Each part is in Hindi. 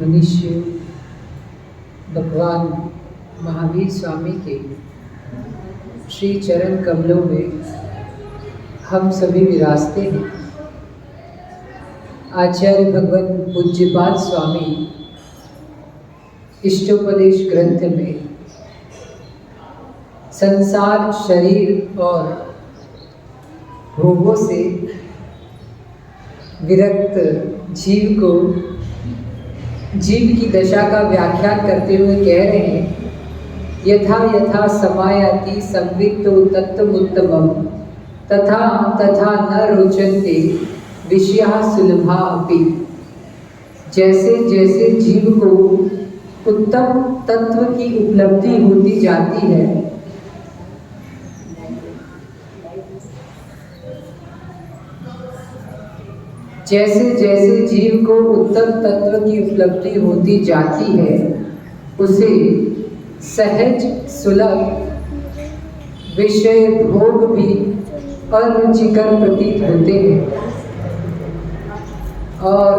मनुष्य भगवान महावीर स्वामी के श्री चरण कमलों में हम सभी विराजते हैं। आचार्य भगवान पूज्यपाद स्वामी इष्टोपदेश ग्रंथ में संसार, शरीर और भोगों से विरक्त जीव को जीव की दशा का व्याख्यान करते हुए कह रहे हैं, यथा यथा समायाति संवित्तो तत्त्वमुत्तमं तथा तथा न रोचन्ते विषयाः सुलभा अपि। जैसे जैसे जीव को उत्तम तत्व की उपलब्धि होती जाती है, जैसे जैसे जीव को उत्तम तत्व की उपलब्धि होती जाती है, उसे सहज सुलभ विषय भोग भी अरुचिकर प्रतीत होते हैं। और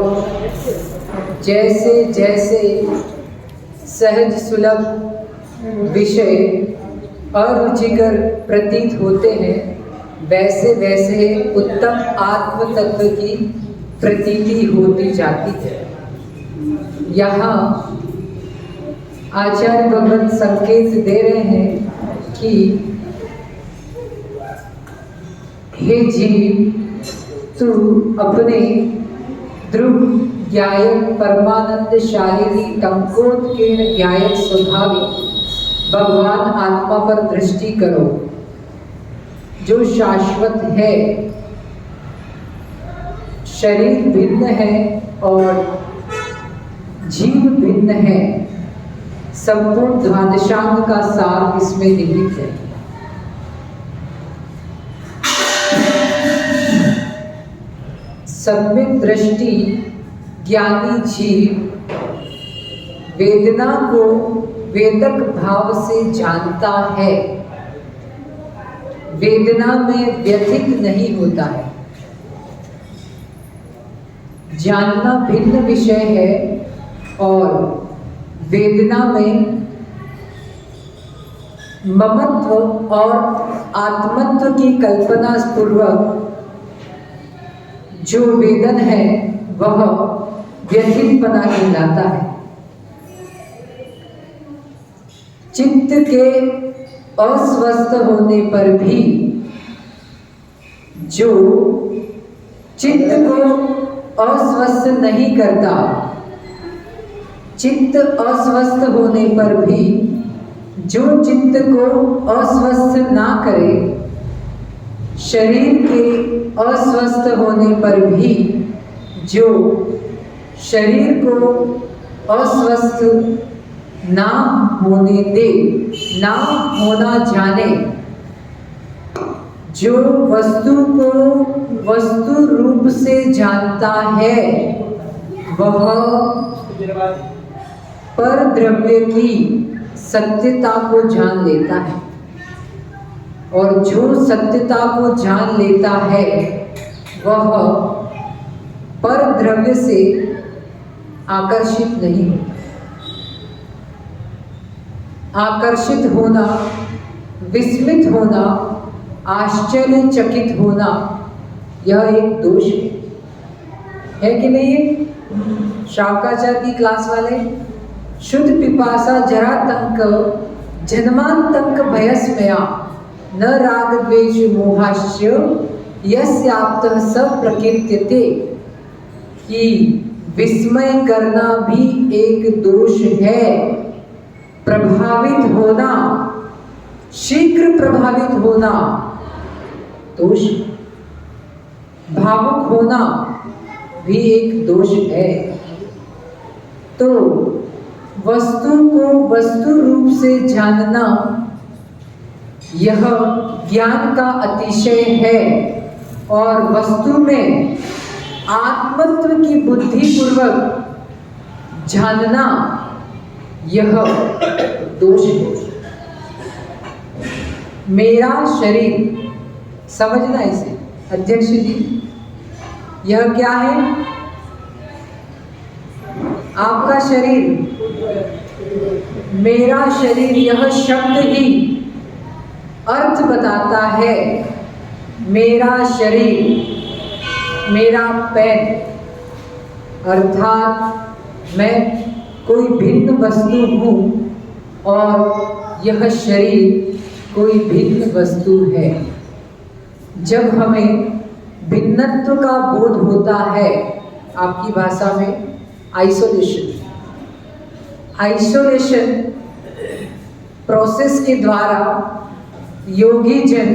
जैसे जैसे सहज सुलभ विषय अरुचिकर प्रतीत होते हैं, वैसे वैसे उत्तम आत्म तत्व की प्रतीति होती जाती है। यहाँ आचार्य भगवान संकेत दे रहे हैं कि हे जीव, तू अपने ध्रुव ज्ञायक परमानंद शालिनी टंकोत्कीर्ण ज्ञायक स्वभावी भगवान आत्मा पर दृष्टि करो, जो शाश्वत है। शरीर भिन्न है और जीव भिन्न है। संपूर्ण द्वादशांग का सार इसमें निहित है। सम्यक दृष्टि ज्ञानी जीव वेदना को वेदक भाव से जानता है, वेदना में व्यथित नहीं होता है। जानना भिन्न विषय है और वेदना में ममत्व और आत्मत्व की कल्पना पूर्वक जो वेदन है वह व्यथितपना कहलाता है। चित्त के अस्वस्थ होने पर भी जो चित्त को अस्वस्थ नहीं करता, चित्त अस्वस्थ होने पर भी जो चित्त को अस्वस्थ ना करे, शरीर के अस्वस्थ होने पर भी जो शरीर को अस्वस्थ ना होने दे, ना होना जाने, जो वस्तु को वस्तु रूप से जानता है, वह पर द्रव्य की सत्यता को जान लेता है। और जो सत्यता को जान लेता है, वह पर द्रव्य से आकर्षित नहीं होता। आकर्षित होना, विस्मित होना, आश्चर्यचकित होना, यह एक दोष है कि नहीं है? शाकाचार्य की क्लास वाले शुद्ध पिपासा जरा तंक जन्मांतंक भयस्मया न राग द्वेष मोहाश्च यस्याप्तः स प्रकीर्त्यते, कि विस्मय करना भी एक दोष है। प्रभावित होना, शीघ्र प्रभावित होना दोष, भावुक होना भी एक दोष है। तो वस्तु को वस्तु रूप से जानना यह ज्ञान का अतिशय है, और वस्तु में आत्मत्व की बुद्धि पूर्वक जानना यह दोष है। मेरा शरीर, समझना इसे अध्यक्ष जी, यह क्या है? आपका शरीर, मेरा शरीर, यह शब्द ही अर्थ बताता है। मेरा शरीर, मेरा पैर, अर्थात मैं कोई भिन्न वस्तु हूँ और यह शरीर कोई भिन्न वस्तु है। जब हमें भिन्नत्व का बोध होता है, आपकी भाषा में आइसोलेशन प्रोसेस के द्वारा योगी जन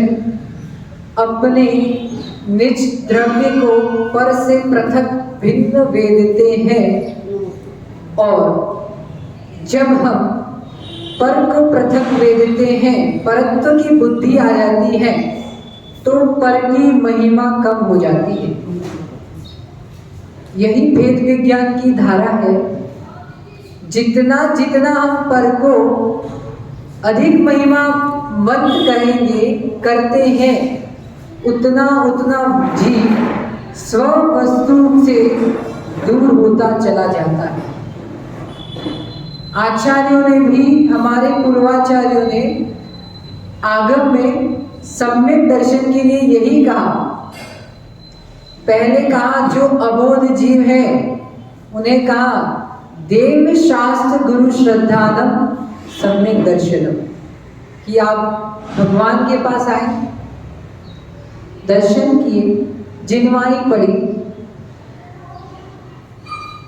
अपने निज द्रव्य को पर से पृथक भिन्न वेदते हैं, और जब हम पर को पृथक वेदते हैं, परत्व की बुद्धि आ जाती है, तो पर की महिमा कम हो जाती है। यही भेद विज्ञान की धारा है। जितना जितना हम पर को अधिक महिमा वंत करते हैं, उतना उतना जीव स्व वस्तु से दूर होता चला जाता है। आचार्यों ने भी, हमारे पूर्वाचार्यों ने आगम में सम्यक दर्शन के लिए यही कहा। पहले कहा जो अबोध जीव है उन्हें कहा देव शास्त्र गुरु श्रद्धानम सम्यक दर्शनम, कि आप भगवान के पास आए, दर्शन किए, जिनवाणी पढ़ी,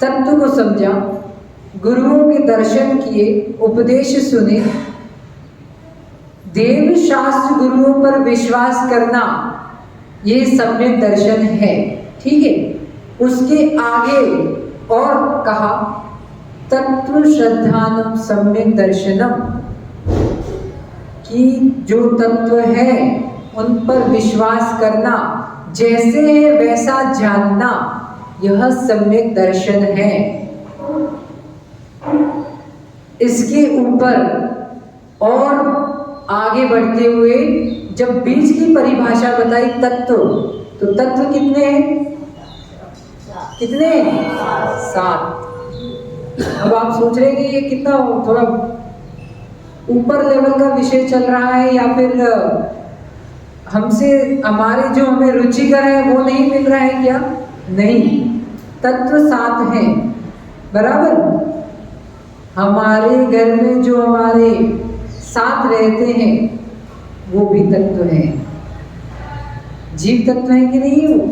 तत्व को समझा, गुरुओं के दर्शन किए, उपदेश सुने, देव शास्त्र गुरुओं पर विश्वास करना, ये सम्यक दर्शन है। ठीक है। उसके आगे और कहा तत्व श्रद्धानम सम्यक दर्शनम, कि जो तत्व है उन पर विश्वास करना, जैसे है वैसा जानना, यह सम्यक दर्शन है। इसके ऊपर और आगे बढ़ते हुए जब बीज की परिभाषा बताई तत्व, तो तत्व कितने हैं? कितने? 7। अब आप सोच रहे हैं कि ये कितना थोड़ा ऊपर लेवल का विषय चल रहा है, या फिर हमसे हमारे जो हमें रुचिकर है वो नहीं मिल रहा है क्या? नहीं, तत्व 7 हैं। बराबर। हमारे घर में जो हमारे साथ रहते हैं वो भी तत्व हैं, जीव तत्व है कि नहीं वो?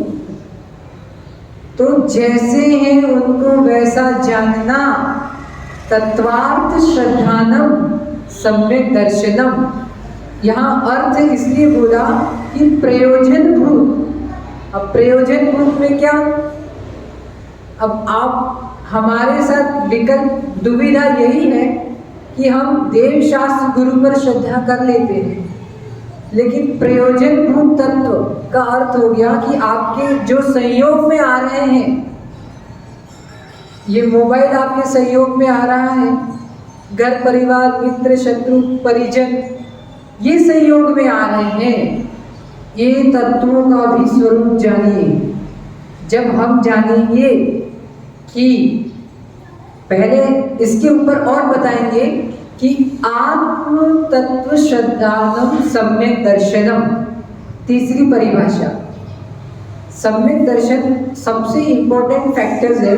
तो जैसे हैं उनको वैसा जानना, तत्वार्थ श्रद्धानम सम्यक दर्शनम। यहाँ अर्थ इसलिए बोला कि प्रयोजन भूत। अब प्रयोजन भूत में क्या? अब आप हमारे साथ विकल्प दुविधा यही है कि हम देव शास्त्र गुरु पर श्रद्धा कर लेते हैं, लेकिन प्रयोजन भूत तत्व का अर्थ हो गया कि आपके जो संयोग में आ रहे हैं, ये मोबाइल आपके संयोग में आ रहा है, घर परिवार मित्र शत्रु परिजन ये संयोग में आ रहे हैं, ये तत्वों का भी स्वरूप जानिए। जब हम जानेंगे कि पहले इसके ऊपर और बताएंगे कि आत्म तत्व श्रद्धानम सम्यक दर्शनम, तीसरी परिभाषा। सम्यक दर्शन सबसे इंपॉर्टेंट फैक्टर्स है।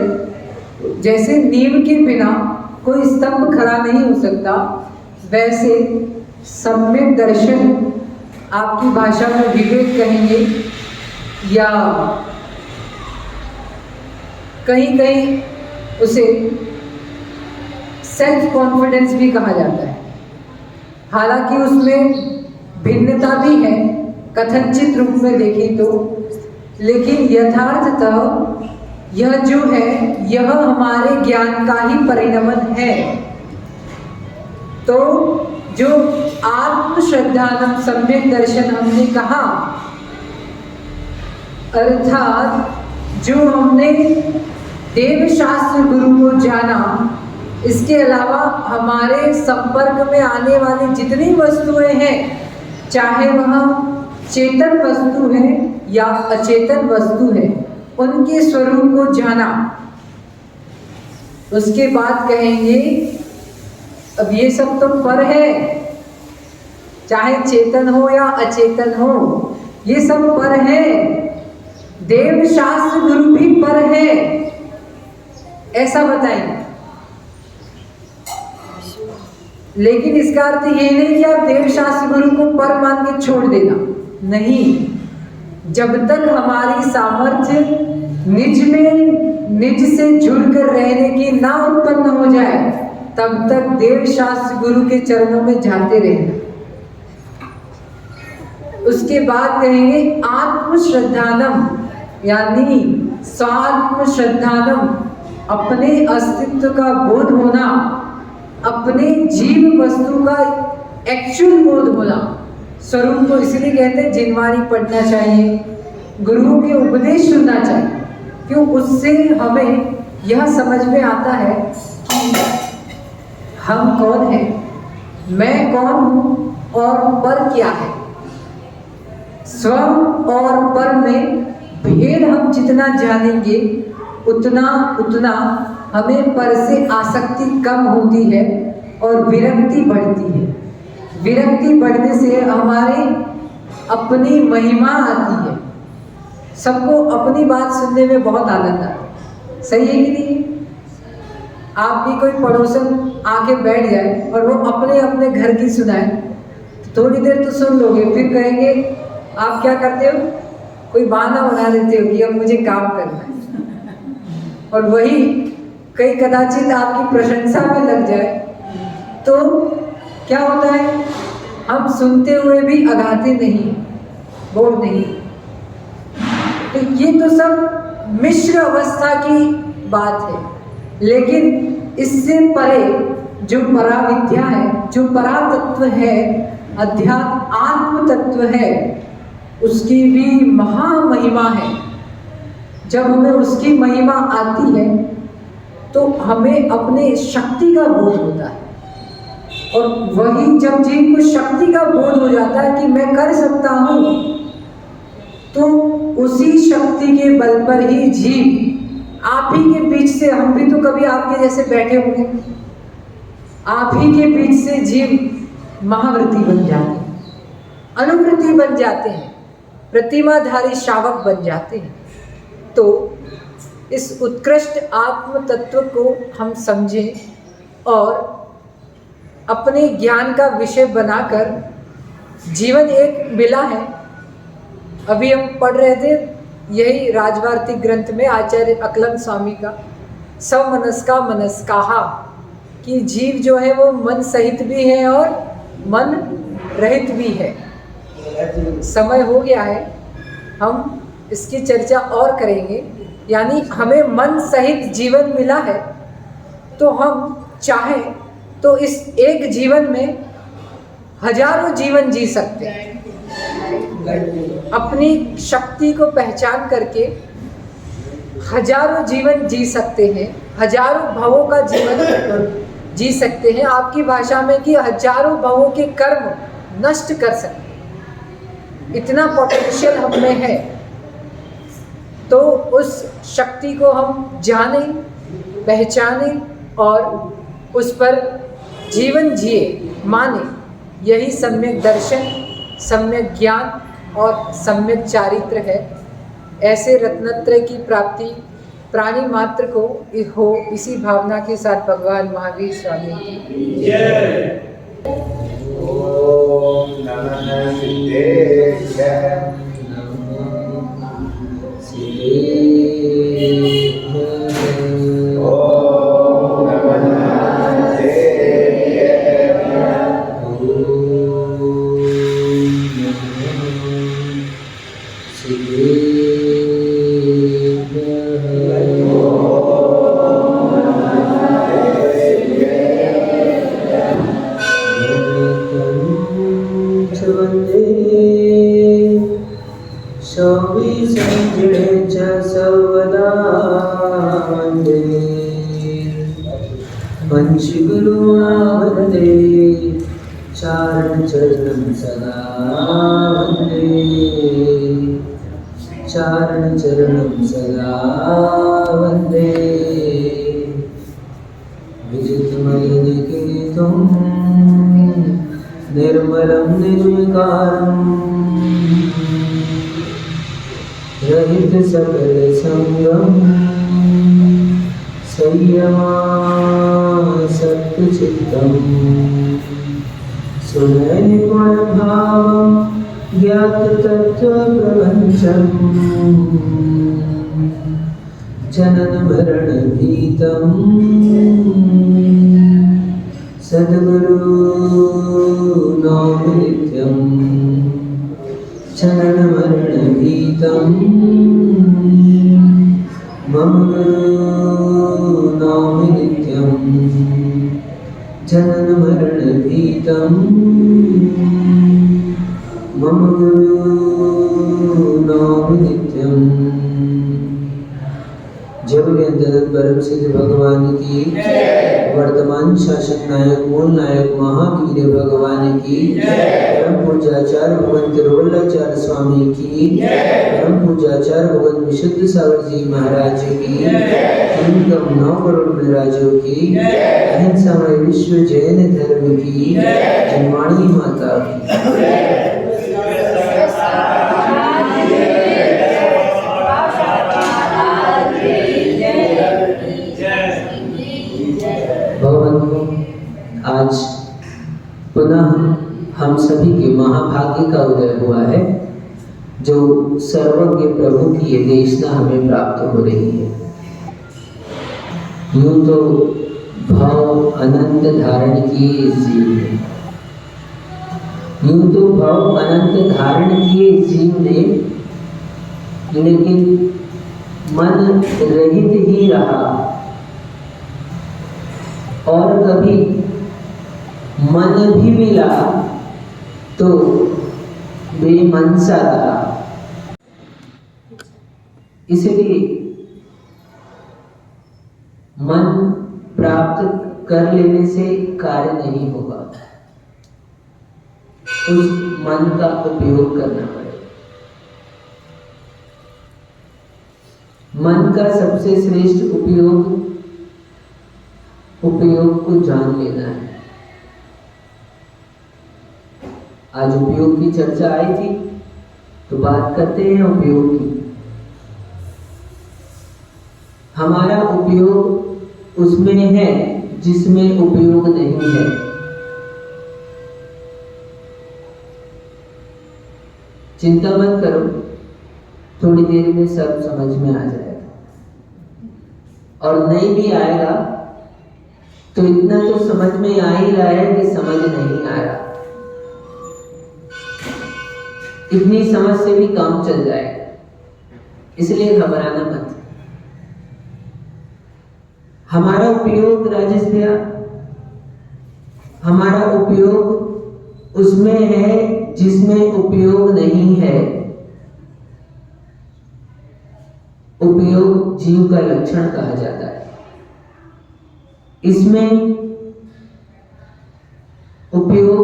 जैसे नींव के बिना कोई स्तंभ खड़ा नहीं हो सकता, वैसे सम्यक दर्शन आपकी भाषा में विवेक कहेंगे, या कहीं कहीं उसे सेल्फ कॉन्फिडेंस भी कहा जाता है। हालांकि उसमें भिन्नता भी है कथनचित रूप में देखें तो, लेकिन यथार्थतः यह जो है यह हमारे ज्ञान का ही परिणमन है। तो जो आत्म श्रद्धानम सम्यक दर्शन हमने कहा, अर्थात जो हमने देव शास्त्र गुरु को जाना, इसके अलावा हमारे संपर्क में आने वाली जितनी वस्तुएं हैं, चाहे वह चेतन वस्तु है या अचेतन वस्तु है, उनके स्वरूप को जाना। उसके बाद कहेंगे अब ये सब तो पर है, चाहे चेतन हो या अचेतन हो, ये सब पर है। देव शास्त्र गुरु भी पर है, ऐसा बताएंगे। लेकिन इसका अर्थ ये नहीं कि आप देव शास्त्र गुरु को पर मान के छोड़ देना, नहीं। जब तक हमारी सामर्थ्य निज में निज से जुड़कर रहने की ना उत्पन्न हो जाए, तब तक देव शास्त्र गुरु के चरणों में जाते रहना। उसके बाद कहेंगे आत्म श्रद्धानम, यानी स्वात्म श्रद्धानम, अपने अस्तित्व का बोध होना, अपने जीव वस्तु का एक्चुअल बोध होना। स्वरूप को इसलिए कहते हैं जिनवाणी पढ़ना चाहिए, गुरुओं के उपदेश सुनना चाहिए, क्यों? उससे हमें यह समझ में आता है कि हम कौन हैं, मैं कौन हूँ और पर क्या है। स्व और पर में भेद हम जितना जानेंगे उतना उतना हमें पर से आसक्ति कम होती है और विरक्ति बढ़ती है। विरक्ति बढ़ने से हमारे अपनी महिमा आती है। सबको अपनी बात सुनने में बहुत आनंद आता है, सही है कि नहीं? आप भी कोई पड़ोसन आके बैठ जाए और वो अपने अपने घर की सुनाए, तो थोड़ी देर तो सुन लोगे, फिर कहेंगे आप क्या करते हो, कोई बहाना बना देते हो कि अब मुझे काम करना है। और वही कई कदाचित आपकी प्रशंसा में लग जाए तो क्या होता है, हम सुनते हुए भी अघाते नहीं, बोर नहीं। तो ये तो सब मिश्र अवस्था की बात है, लेकिन इससे परे जो पराविद्या है, जो परा तत्व है, अध्यात्म आत्म तत्व है, उसकी भी महामहिमा है। जब हमें उसकी महिमा आती है तो हमें अपने शक्ति का बोध होता है, और वही जब जीव को शक्ति का बोध हो जाता है कि मैं कर सकता हूँ, तो उसी शक्ति के बल पर ही जीव आप ही के बीच से, हम भी तो कभी आपके जैसे बैठे होंगे, आप ही के बीच से जीव महाव्रती बन जाते हैं, अनुव्रती बन जाते हैं, प्रतिमाधारी श्रावक बन जाते हैं। तो इस उत्कृष्ट आत्म तत्व को हम समझें और अपने ज्ञान का विषय बनाकर, जीवन एक मिला है। अभी हम पढ़ रहे थे यही राजवार्तिक ग्रंथ में आचार्य अकलन स्वामी का समनस्का मनस्काहा, कि जीव जो है वो मन सहित भी है और मन रहित भी है। समय हो गया है, हम इसकी चर्चा और करेंगे। यानी हमें मन सहित जीवन मिला है, तो हम चाहें तो इस एक जीवन में हजारों जीवन जी सकते हैं। अपनी शक्ति को पहचान करके हजारों जीवन जी सकते हैं, हजारों भवों का जीवन जी सकते हैं। आपकी भाषा में कि हजारों भवों के कर्म नष्ट कर सकते हैं, इतना पोटेंशियल हम में है। तो उस शक्ति को हम जानें, पहचानें और उस पर जीवन जिए, माने। यही सम्यक दर्शन, सम्यक ज्ञान और सम्यक चारित्र है। ऐसे रत्नत्रय की प्राप्ति प्राणी मात्र को हो, इसी भावना के साथ भगवान महावीर स्वामी की जय। ओम नमः सिद्धेश्वर पंचगुरुणा वन्दे चारणचरणं सदा वन्दे चारणचरणं सदा वन्दे विजितमलिनिकेतुं निर्मलं निर्विकारं रहित सकल संगम संयमासक्तचित्तं सुनिपुणभावं ज्ञाततत्त्वप्रपञ्चम् जननमरणभीतं सद्गुरु नौमि नित्यं जननमरणभीतं मम गुरु नौमि नित्यं जननमरणभीतं मम गुरु नौमि नित्यं। जब के अंतर्गत परम सिद्ध भगवान की, वर्तमान शासक नायक मूल नायक महावीर भगवान की, परम पूज्याचार्य भगवान तिरुवल्लाचार्य स्वामी की, परम पूज्याचार्य भगवान विशुद्ध सागर जी महाराज की, किंगडम 9 करोड़ महाराजों की, अहिंसामय विश्व जैन धर्म की, जन्माणी माता की। आज पुनः हम सभी के महाभाग्य का उदय हुआ है, जो सर्वज्ञ प्रभु की ये देशना हमें प्राप्त हो रही है। यूं तो भाव अनंत धारण किए इस जीव ने, यूं तो भाव अनंत धारण किए इस जीव ने, लेकिन मन रहित ही रहा और कभी मन भी मिला तो बेमन सा रहा। इसलिए मन प्राप्त कर लेने से कार्य नहीं होगा, उस मन का उपयोग करना पड़ेगा। मन का सबसे श्रेष्ठ उपयोग को जान लेना है। आज उपयोग की चर्चा आई थी तो बात करते हैं उपयोग की। हमारा उपयोग उसमें है जिसमें उपयोग नहीं है। चिंता मत करो, थोड़ी देर में सब समझ में आ जाएगा, और नहीं भी आएगा तो इतना तो समझ में आ ही रहा है कि समझ नहीं आ रहा। इतनी समझ से भी काम चल जाएगा, इसलिए घबराना मत। हमारा उपयोग राजेश भैया, हमारा उपयोग उसमें है जिसमें उपयोग नहीं है। उपयोग जीव का लक्षण कहा जाता है। इसमें उपयोग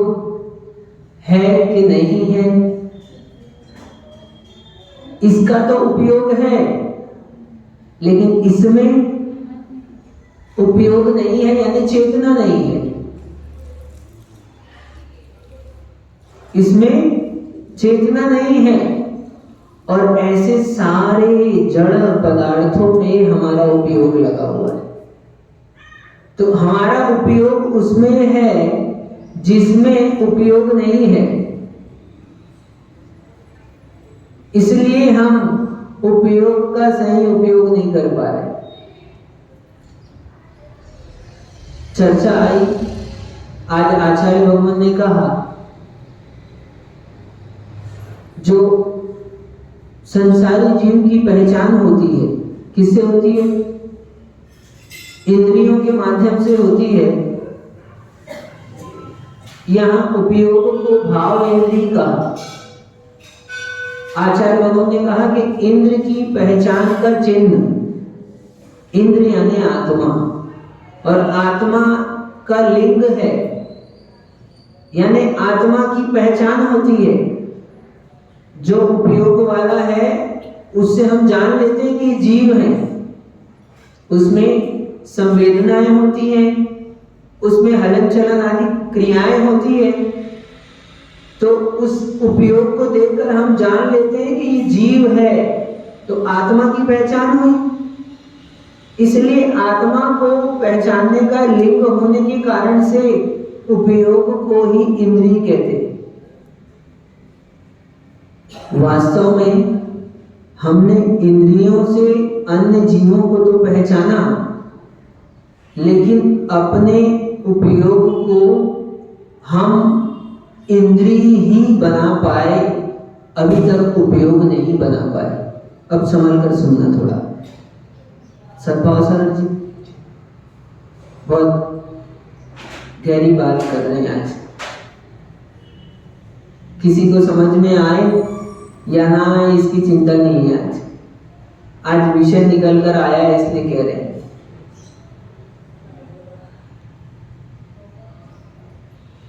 है कि नहीं है, इसका तो उपयोग है, लेकिन इसमें उपयोग नहीं है, यानी चेतना नहीं है। इसमें चेतना नहीं है, और ऐसे सारे जड़ पदार्थों में हमारा उपयोग लगा हुआ है। तो हमारा उपयोग उसमें है जिसमें उपयोग नहीं है, इसलिए हम उपयोग का सही उपयोग नहीं कर पा रहे। चर्चा आई, आज आचार्य भगवान ने कहा जो संसारी जीव की पहचान होती है, किससे होती है? इंद्रियों के माध्यम से होती है। यहाँ उपयोग को भाव इंद्रिय कहा। आचार्य भगवान ने कहा कि इंद्र की पहचान का चिन्ह, इंद्र यानी आत्मा, और आत्मा का लिंग है, यानी आत्मा की पहचान होती है। जो उपयोग वाला है उससे हम जान लेते हैं कि जीव है, उसमें संवेदनाएं होती हैं, उसमें हलन चलन आदि क्रियाएं होती है, तो उस उपयोग को देखकर हम जान लेते हैं कि ये जीव है, तो आत्मा की पहचान हुई। इसलिए आत्मा को पहचानने का लिंग होने के कारण से उपयोग को ही इंद्रिय कहते हैं। वास्तव में हमने इंद्रियों से अन्य जीवों को तो पहचाना, लेकिन अपने उपयोग को हम इंद्रिय ही बना पाए, अभी तक उपयोग नहीं बना पाए। अब संभल कर सुनना थोड़ा। सद्भाव सर जी बहुत गहरी बात कर रहे हैं आज। किसी को समझ में आए या ना आए इसकी चिंता नहीं है। आज विषय निकल कर आया है इसलिए कह रहे हैं।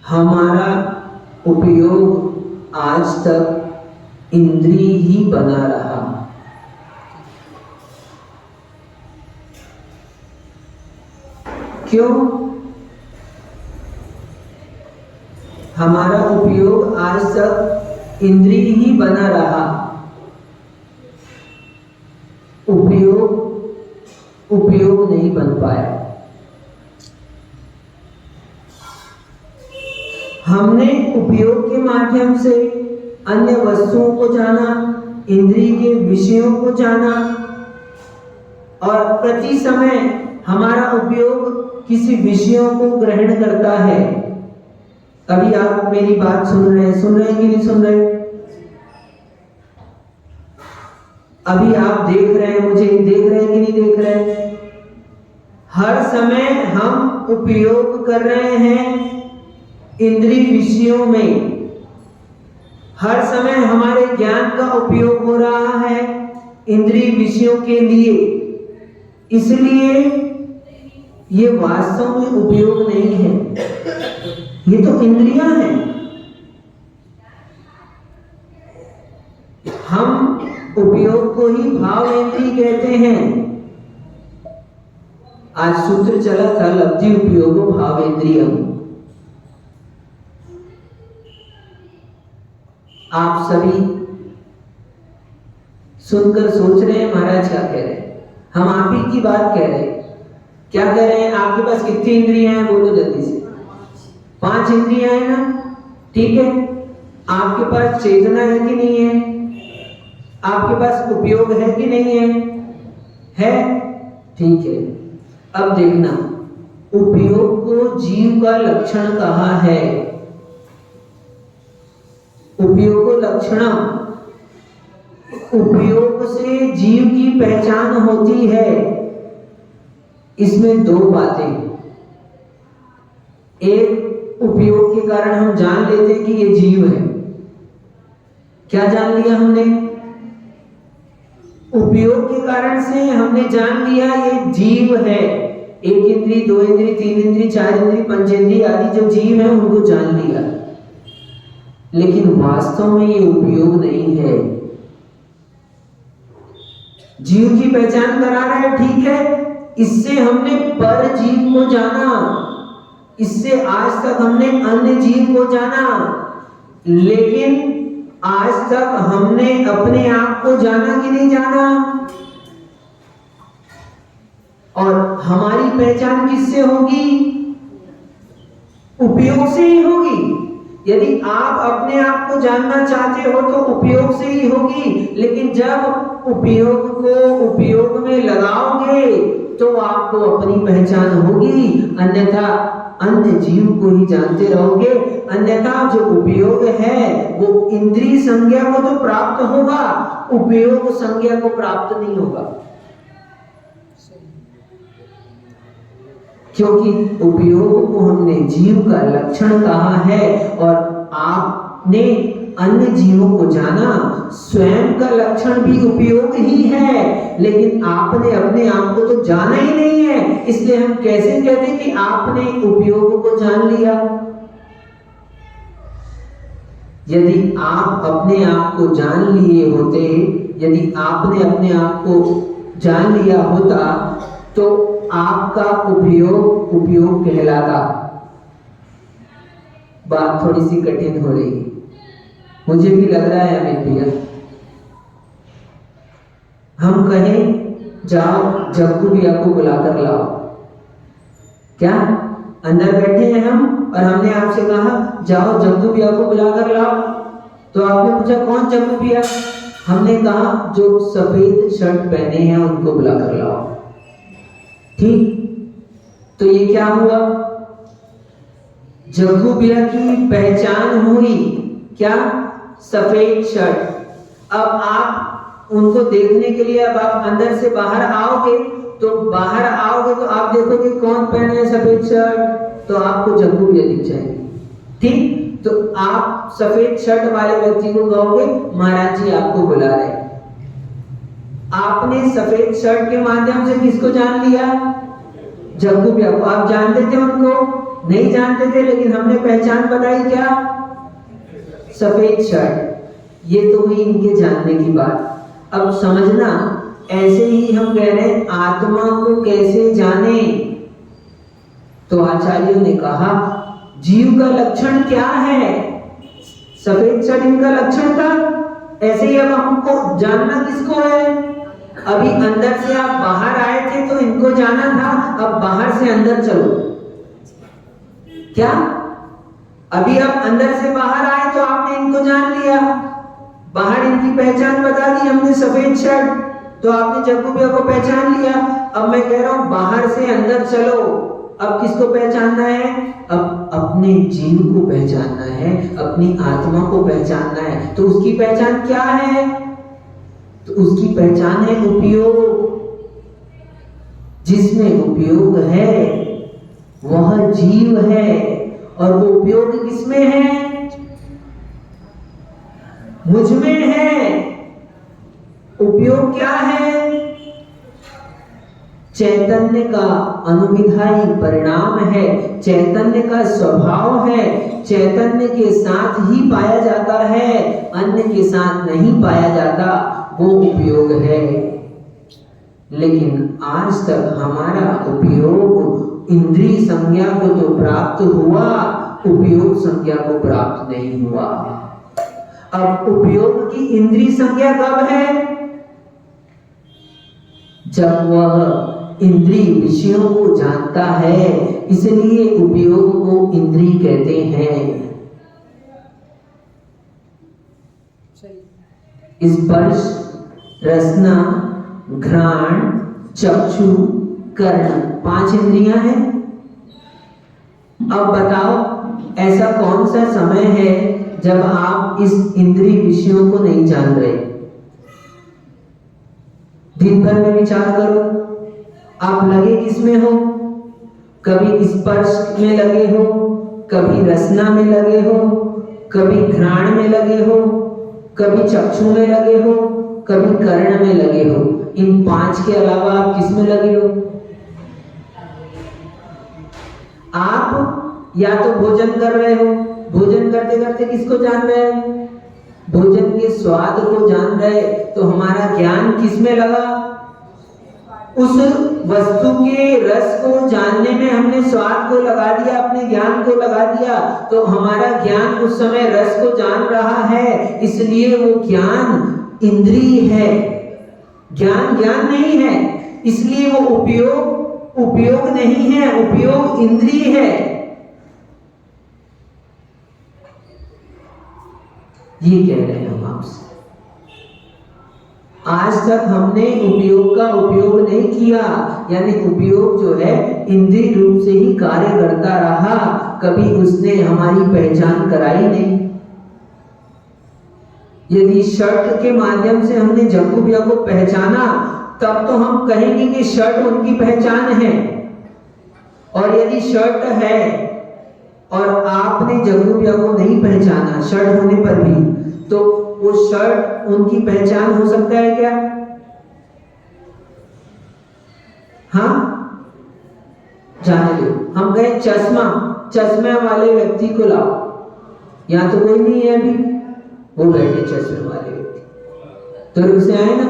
हमारा उपयोग आज तक इंद्रिय ही बना रहा। क्यों? हमारा उपयोग आज तक इंद्रिय ही बना रहा। उपयोग नहीं बन पाया। हमने उपयोग के माध्यम से अन्य वस्तुओं को जाना, इंद्रिय के विषयों को जाना, और प्रति समय हमारा उपयोग किसी विषयों को ग्रहण करता है। अभी आप मेरी बात सुन रहे हैं कि नहीं सुन रहे? अभी आप देख रहे हैं मुझे, देख रहे हैं कि नहीं देख रहे हैं? हर समय हम उपयोग कर रहे हैं इंद्रिय विषयों में। हर समय हमारे ज्ञान का उपयोग हो रहा है इंद्रिय विषयों के लिए। इसलिए ये वास्तव में उपयोग नहीं है, ये तो इंद्रियां हैं। हम उपयोग को ही भाव इंद्रिय कहते हैं। आज सूत्र चला था लब्धि उपयोगो भावेंद्रियम। आप सभी सुनकर सोच रहे हैं महाराज क्या कह रहे हैं? हम आप ही की बात कह रहे हैं। क्या कह रहे हैं? आपके पास कितनी इंद्रियां हैं? बोलो जल्दी से। 5 इंद्रियां हैं ना? ठीक है। आपके पास चेतना है कि नहीं है? आपके पास उपयोग है कि नहीं है? है? ठीक है। अब देखना, उपयोग को जीव का लक्षण कहा है। उपयोग लक्षणम, उपयोग से जीव की पहचान होती है। इसमें 2 बातें। एक, उपयोग के कारण हम जान लेते हैं कि ये जीव है। क्या जान लिया हमने? उपयोग के कारण से हमने जान लिया ये जीव है। 1 इंद्री, 2 इंद्री, 3 इंद्री, 4 इंद्री, 5 इंद्री आदि जो जीव है उनको जान लिया, लेकिन वास्तव में ये उपयोग नहीं है। जीव की पहचान करा रहा है, ठीक है। इससे हमने पर जीव को जाना, इससे आज तक हमने अन्य जीव को जाना, लेकिन आज तक हमने अपने आप को जाना कि नहीं जाना? और हमारी पहचान किससे होगी? उपयोग से ही होगी। यदि आप अपने आप को जानना चाहते हो तो उपयोग से ही होगी, लेकिन जब उपयोग को उपयोग में लगाओगे तो आपको अपनी पहचान होगी, अन्यथा अन्य जीव को ही जानते रहोगे। अन्यथा जो उपयोग है वो इंद्रिय संज्ञा को तो प्राप्त होगा, उपयोग संज्ञा को प्राप्त नहीं होगा। क्योंकि उपयोग को हमने जीव का लक्षण कहा है, और आपने अन्य जीवों को जाना, स्वयं का लक्षण भी उपयोग ही है, लेकिन आपने अपने आप को तो जाना ही नहीं है। इसलिए हम कैसे कहते कि आपने उपयोग को जान लिया? यदि आप अपने आप को जान लिए होते, यदि आपने अपने आप को जान लिया होता, तो आपका उपयोग उपयोग कहलाता। बात थोड़ी सी कठिन हो रही है, मुझे भी लग रहा है अमित भैया। हम कहें जाओ जग्गू भैया को बुलाकर लाओ, क्या अंदर बैठे हैं हम और हमने आपसे कहा जाओ जग्गू भैया को बुलाकर लाओ, तो आपने पूछा कौन जग्गू भैया? हमने कहा जो सफेद शर्ट पहने हैं उनको बुलाकर लाओ। ठीक, तो ये क्या हुआ? जग्गू भैया की पहचान हुई, क्या? सफेद शर्ट। अब आप उनको देखने के लिए अब आप अंदर से बाहर आओगे, तो बाहर आओगे तो आप देखोगे कौन पहने है सफेद शर्ट, तो आपको जग्गू भैया दिख जाएंगे। ठीक, तो आप सफेद शर्ट वाले व्यक्ति को कहोगे महाराज जी आपको बुला रहे हैं। आपने सफेद शर्ट के माध्यम से किसको जान लिया? जग्गू भैया को। आप जानते थे उनको? नहीं जानते थे, लेकिन हमने पहचान बताई, क्या? सफेद शर्ट। ये तो हुई इनके जानने की बात। अब समझना, ऐसे ही हम कह रहे हैं आत्मा को कैसे जाने, तो आचार्यों ने कहा जीव का लक्षण क्या है? सफेद शर्ट इनका लक्षण था। ऐसे ही अब हमको जानना किसको है? अभी अंदर से आप बाहर आए थे तो इनको जाना था, अब बाहर से अंदर चलो, क्या? अभी आप अंदर से बाहर आए तो आपने इनको जान लिया, बाहर इनकी पहचान बता दी हमने सफेद शर्ट, तो आपने जग्गू भैया को पहचान लिया। अब मैं कह रहा हूं बाहर से अंदर चलो, अब किसको पहचानना है? अब अपने जीव को पहचानना है, अपनी आत्मा को पहचानना है। तो उसकी पहचान क्या है? तो उसकी पहचान है उपयोग। जिसमें उपयोग है वह जीव है, और वो उपयोग किसमें है? मुझ में है। उपयोग क्या है? चैतन्य का अनुविधायी परिणाम है, चैतन्य का स्वभाव है, चैतन्य के साथ ही पाया जाता है, अन्य के साथ नहीं पाया जाता, वो उपयोग है। लेकिन आज तक हमारा उपयोग इंद्रिय संज्ञा को तो प्राप्त हुआ, उपयोग संज्ञा को प्राप्त नहीं हुआ। अब उपयोग की इंद्रिय संज्ञा कब है? जब वह इंद्रिय विषयों को जानता है, इसलिए उपयोग को इंद्रिय कहते हैं। स्पर्श, रसना, घ्राण, चक्षु, कर्ण, 5 इंद्रियां हैं। अब बताओ ऐसा कौन सा समय है जब आप इस इंद्रिय विषयों को नहीं जान रहे? दिन भर में विचार करो, आप लगे किसमें हो? कभी स्पर्श में लगे हो, कभी रसना में लगे हो, कभी घ्राण में लगे हो, कभी चक्षु में लगे हो, कभी कर्ण में लगे हो। इन 5 के अलावा आप किस में लगे हो? आप या तो भोजन कर रहे हो, भोजन करते करते किसको जान रहे हैं? भोजन के स्वाद को जान रहे, तो हमारा ज्ञान किस में लगा? उस वस्तु के रस को जानने में हमने स्वाद को लगा दिया, अपने ज्ञान को लगा दिया, तो हमारा ज्ञान उस समय रस को जान रहा है, इसलिए वो ज्ञान इंद्रिय है। ज्ञान ज्ञान नहीं है, इसलिए वो उपयोग नहीं है, उपयोग इंद्रिय है। ये कह रहे हैं हम आपसे। आज तक हमने उपयोग का उपयोग नहीं किया, यानी उपयोग जो है इंद्रिय रूप से ही कार्य करता रहा, कभी उसने हमारी पहचान कराई नहीं। यदि शर्ट के माध्यम से हमने जग्गू भैया को पहचाना, तब तो हम कहेंगे कि शर्ट उनकी पहचान है। और यदि शर्ट है और आपने जग्गू भैया को नहीं पहचाना शर्ट होने पर भी, तो वो शर्ट उनकी पहचान हो सकता है क्या? हाँ, जाने दो। हम कहें चश्मे वाले व्यक्ति को लाओ, यहां तो कोई नहीं है अभी, वो बैठे चश्मे वाले व्यक्ति, तो रुक से आए ना?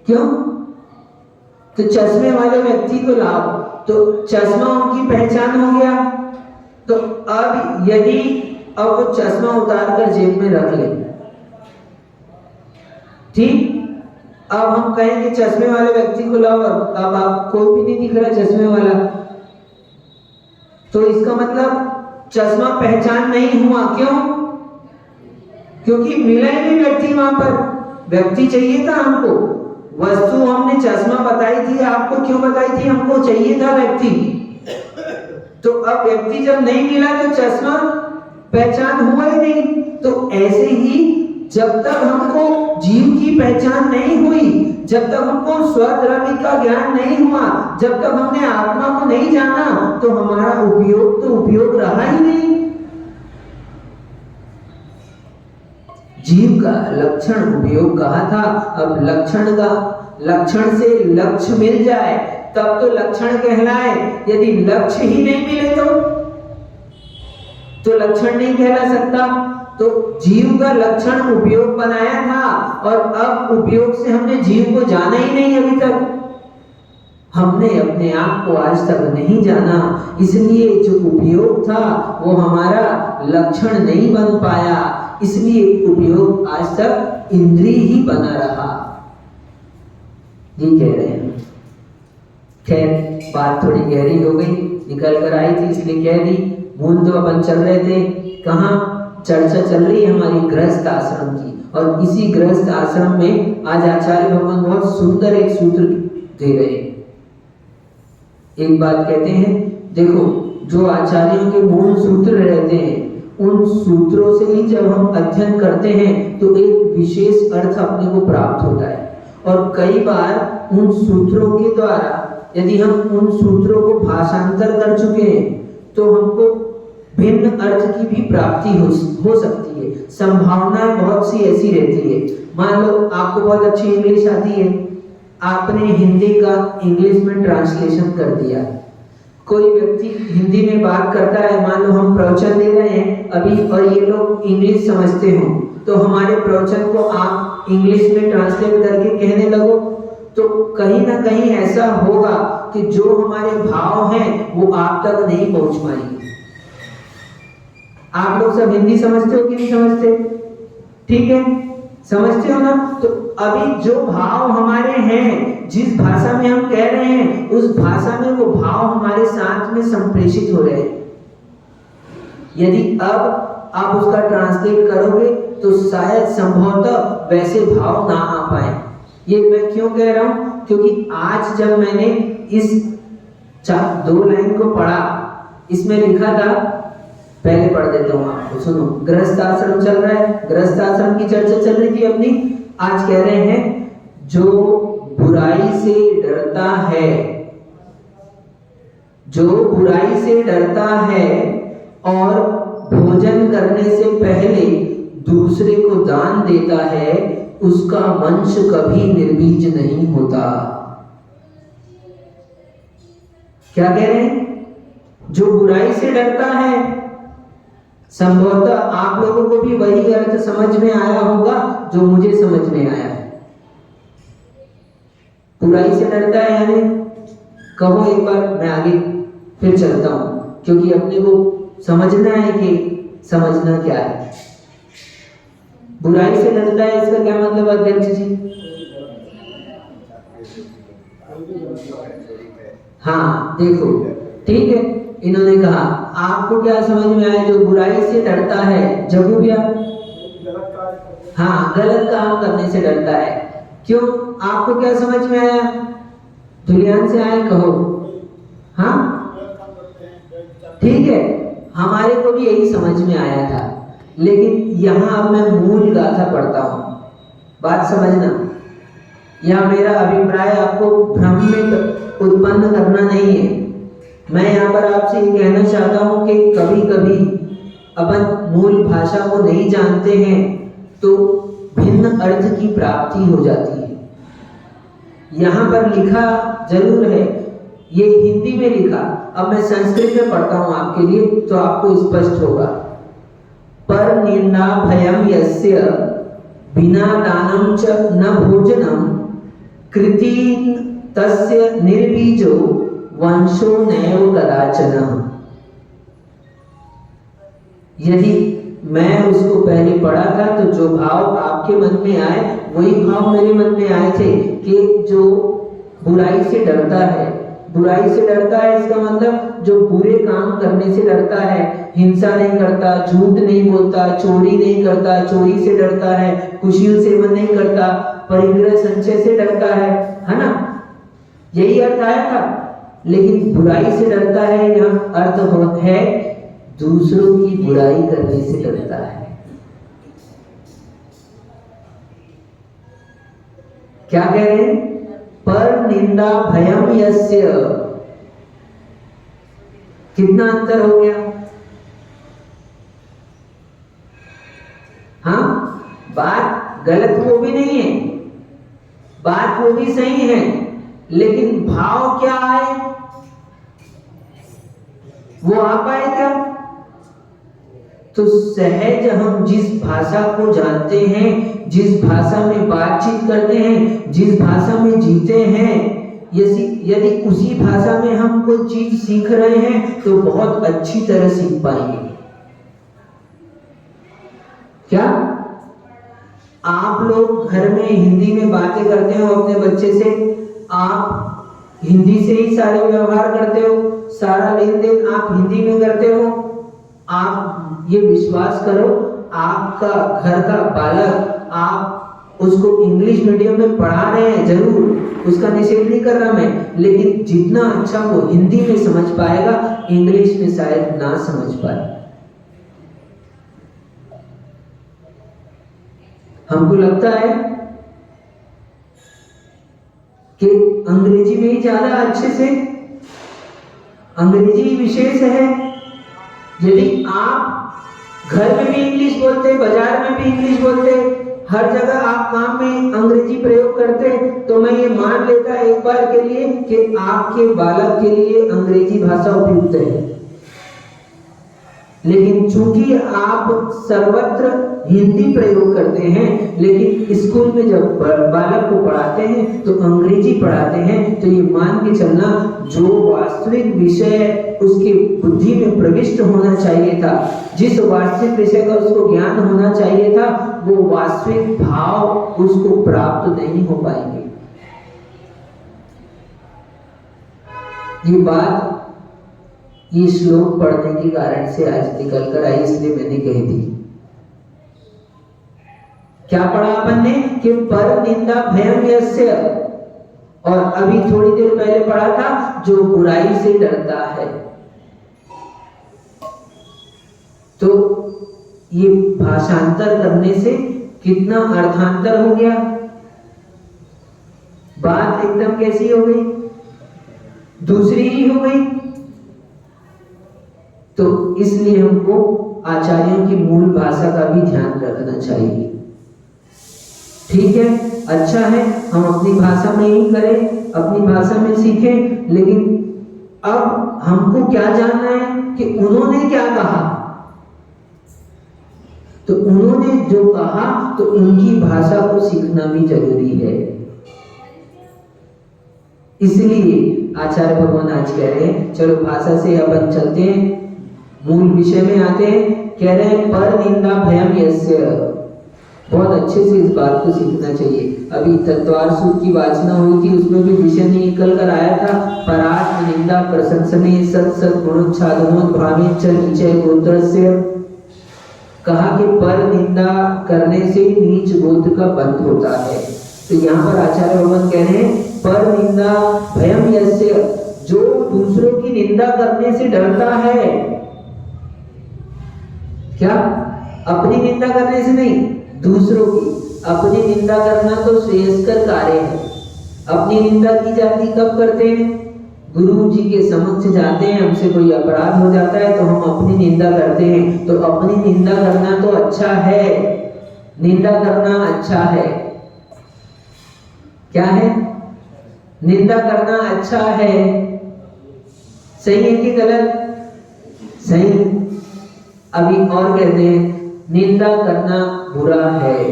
क्यों? तो चश्मे वाले व्यक्ति को लाओ, तो चश्मा उनकी पहचान हो गया। तो अब यदि अब वो चश्मा उतार कर जेब में रख ले, ठीक, अब हम कहें कि चश्मे वाले व्यक्ति को लाओ, अब आप कोई भी नहीं दिख रहा चश्मे वाला, तो इसका मतलब चश्मा पहचान नहीं हुआ। क्यों? क्योंकि मिला ही नहीं व्यक्ति वहां पर। व्यक्ति चाहिए था हमको, वस्तु हमने चश्मा बताई थी, आपको क्यों बताई थी? हमको चाहिए था व्यक्ति। तो अब व्यक्ति जब नहीं मिला तो चश्मा पहचान हुआ ही नहीं। तो ऐसे ही जब तक हमको जीव की पहचान नहीं हुई, जब तक हमको स्वद्रव्य का ज्ञान नहीं हुआ, जब तक हमने आत्मा को नहीं जाना, तो हमारा उपयोग तो उपयोग रहा ही नहीं। जीव का लक्षण उपयोग कहा था। अब लक्षण से लक्ष्य मिल जाए तब तो लक्षण कहलाए। यदि लक्ष्य ही नहीं मिले तो लक्षण नहीं कहला सकता। तो जीव का लक्षण उपयोग बनाया था, और अब उपयोग से हमने जीव को जाना ही नहीं। अभी तक हमने अपने आप को आज तक नहीं जाना, इसलिए जो उपयोग था वो हमारा लक्षण नहीं बन पाया, इसलिए उपयोग आज तक इंद्रिय ही बना रहा। ये कह रहे हैं। खैर, बात थोड़ी गहरी हो गई, निकल कर आई थी इसलिए कह दी। मूल तो अपन चल रहे थे, कहाँ चर्चा चल रही है हमारी गृहस्थ आश्रम की, और इसी गृहस्थ आश्रम में आज आचार्य भगवान बहुत सुंदर एक सूत्र दे रहे हैं। एक बात कहते हैं, देखो जो आचार्यों के मूल सूत्र रहते हैं, उन सूत्रों से ही जब हम अध्ययन करते हैं तो एक विशेष अर्थ अपने को प्राप्त होता है। और कई बार उन सूत्रों के द्वारा यदि हम उन सूत्रों को भाषांतर कर चुके हैं तो हमको भिन्न अर्थ की भी प्राप्ति हो सकती है। संभावनाएं बहुत सी ऐसी रहती है। मान लो आपको बहुत अच्छी इंग्लिश आती है, आपने हिंदी का इंग्लिश में ट्रांसलेशन कर दिया। कोई व्यक्ति हिंदी में बात करता है, मान लो हम प्रवचन दे रहे हैं अभी, और ये लोग इंग्लिश समझते हो, तो हमारे प्रवचन को आप इंग्लिश में ट्रांसलेट करके कहने लगो, तो कहीं ना कहीं ऐसा होगा कि जो हमारे भाव हैं वो आप तक नहीं पहुंच पाएंगे। आप लोग सब हिंदी समझते हो कि नहीं समझते? ठीक है, समझते हो ना? तो अभी जो भाव हमारे हैं, जिस भाषा में हम कह रहे हैं, उस भाषा में वो भाव हमारे साथ में संप्रेषित हो रहे हैं। यदि अब आप उसका ट्रांसलेट करोगे तो शायद संभवतः वैसे भाव ना आ पाए। ये मैं क्यों कह रहा हूं? क्योंकि आज जब मैंने इस 2 लाइन को पढ़ा, इसमें लिखा था, पहले पढ़ देता हूं आपको, सुनो। गृहस्थ आश्रम चल रहा है, गृहस्थ आश्रम की चर्चा चल रही थी अपनी। आज कह रहे हैं, जो बुराई से डरता है, जो बुराई से डरता है और भोजन करने से पहले दूसरे को दान देता है, उसका वंश कभी निर्बीज नहीं होता। क्या कह रहे हैं? जो बुराई से डरता है, संभवतः आप लोगों को भी वही अर्थ समझ में आया होगा जो मुझे समझ में आया है। बुराई से डरता है यानी, कहो एक बार, मैं आगे फिर चलता हूं, क्योंकि अपने को समझना है कि समझना क्या है। बुराई से डरता है, इसका क्या मतलब अध्यक्ष जी? हाँ, देखो, ठीक है, इन्होंने कहा आपको क्या समझ में आया? जो बुराई से डरता है, जगू भैया, हाँ, गलत काम करने से डरता है। क्यों? आपको क्या समझ में आया? धुलियान से आए, कहो। हाँ, ठीक है, हमारे को भी यही समझ में आया था, लेकिन यहाँ अब मैं मूल गाथा पढ़ता हूँ, बात समझना। यह मेरा अभिप्राय आपको भ्रम में उत्पन्न करना नहीं है। मैं यहाँ पर आपसे ये कहना चाहता हूँ कि कभी कभी अपन मूल भाषा को नहीं जानते हैं तो भिन्न अर्थ की प्राप्ति हो जाती है। यहाँ पर लिखा जरूर है, ये हिंदी में लिखा, अब मैं संस्कृत में पढ़ता हूँ आपके लिए तो आपको स्पष्ट होगा। पर निंदा भयम यस्य बिना दानम च न भोजनम कृति तस्य निर्बीजो वंशो नैव कदाचन। यदि मैं उसको पहले पढ़ा था तो जो भाव आपके मन में आए वही भाव मेरे मन में आए थे कि जो बुराई से डरता है, बुराई से डरता है इसका मतलब जो बुरे काम करने से डरता है, हिंसा नहीं करता, झूठ नहीं बोलता, चोरी नहीं करता, चोरी से डरता है, कुशील सेवन नहीं करता, परिग्रह संचय से डरता है ना, यही अर्थ आया था। लेकिन बुराई से डरता है यहाँ अर्थ है दूसरों की बुराई करने से डरता है। क्या कह रहे हैं? पर निंदा भयम यस्य। कितना अंतर हो गया? हाँ, बात गलत वो भी नहीं है, बात वो भी सही है, लेकिन भाव क्या आए वो आ पाए क्या? तो सहज हम जिस भाषा को जानते हैं, जिस भाषा में बातचीत करते हैं, जिस भाषा में जीते हैं, यदि उसी भाषा में हम कोई चीज सीख रहे हैं तो बहुत अच्छी तरह सीख पाएंगे। क्या आप लोग घर में हिंदी में बातें करते हो अपने बच्चे से? आप हिंदी से ही सारे व्यवहार करते हो, सारा लेन देन आप हिंदी में करते हो। आप ये विश्वास करो, आपका घर का बालक आप उसको इंग्लिश मीडियम में पढ़ा रहे हैं, जरूर उसका निषेध नहीं कर रहा मैं, लेकिन जितना अच्छा वो हिंदी में समझ पाएगा इंग्लिश में शायद ना समझ पाए। हमको लगता है कि अंग्रेजी में ही ज्यादा अच्छे से, अंग्रेजी विशेष है। यदि आप घर में भी इंग्लिश बोलते, बाजार में भी इंग्लिश बोलते, हर जगह आप काम में अंग्रेजी प्रयोग करते, तो मैं ये मान लेता एक बार के लिए कि आपके बालक के लिए अंग्रेजी भाषा उपयुक्त है। लेकिन चूंकि आप सर्वत्र हिंदी प्रयोग करते हैं, लेकिन स्कूल में जब बालक को पढ़ाते हैं तो अंग्रेजी पढ़ाते हैं, तो ये मान के चलना जो वास्तविक विषय उसकी बुद्धि में प्रविष्ट होना चाहिए था, जिस वास्तविक विषय का उसको ज्ञान होना चाहिए था, वो वास्तविक भाव उसको प्राप्त नहीं हो पाएंगे। ये बात ये श्लोक पढ़ने के कारण से आज निकल कर आई, इसलिए मैंने कह दी। क्या पढ़ा अपन ने कि पर निंदा भयम यस्य, और अभी थोड़ी देर पहले पढ़ा था जो बुराई से डरता है। तो ये भाषांतर करने से कितना अर्थांतर हो गया, बात एकदम कैसी हो गई, दूसरी ही हो गई। तो इसलिए हमको आचार्यों की मूल भाषा का भी ध्यान रखना चाहिए। ठीक है, अच्छा है, हम अपनी भाषा में ही करें, अपनी भाषा में सीखें, लेकिन अब हमको क्या जानना है कि उन्होंने क्या कहा। तो उन्होंने जो कहा तो उनकी भाषा को सीखना भी जरूरी है। इसलिए आचार्य भगवान आज कह रहे हैं, चलो भाषा से अपन चलते हैं, मूल विषय में आते हैं। कह रहे हैं पर निंदा भयम यस्य, बहुत अच्छे से इस बात को सीखना चाहिए। अभी तत्वार सूत्र की वाचना हुई थी, उसमें भी विषय निकल कर आया था, परात्म निंदा प्रशंसने सत सत गुणोच्छादनोद्भावे च नीचे गोत्रस्य। कहा कि पर निंदा करने से नीच गोत्र का बंध होता है। तो यहाँ पर आचार्य भगवान कह रहे हैं पर निंदा भयम यस्य, जो दूसरों की निंदा करने से डरता है। क्या? अपनी निंदा करने से नहीं, दूसरों की। अपनी निंदा करना तो श्रेयस्कर कार्य है। अपनी निंदा की जाती कब करते हैं? गुरु जी के समक्ष जाते हैं, हमसे कोई अपराध हो जाता है तो हम अपनी निंदा करते हैं। तो अपनी निंदा करना तो अच्छा है, निंदा करना अच्छा है। क्या है? निंदा करना अच्छा है। सही है कि गलत? सही। अभी और कहते हैं निंदा करना बुरा है।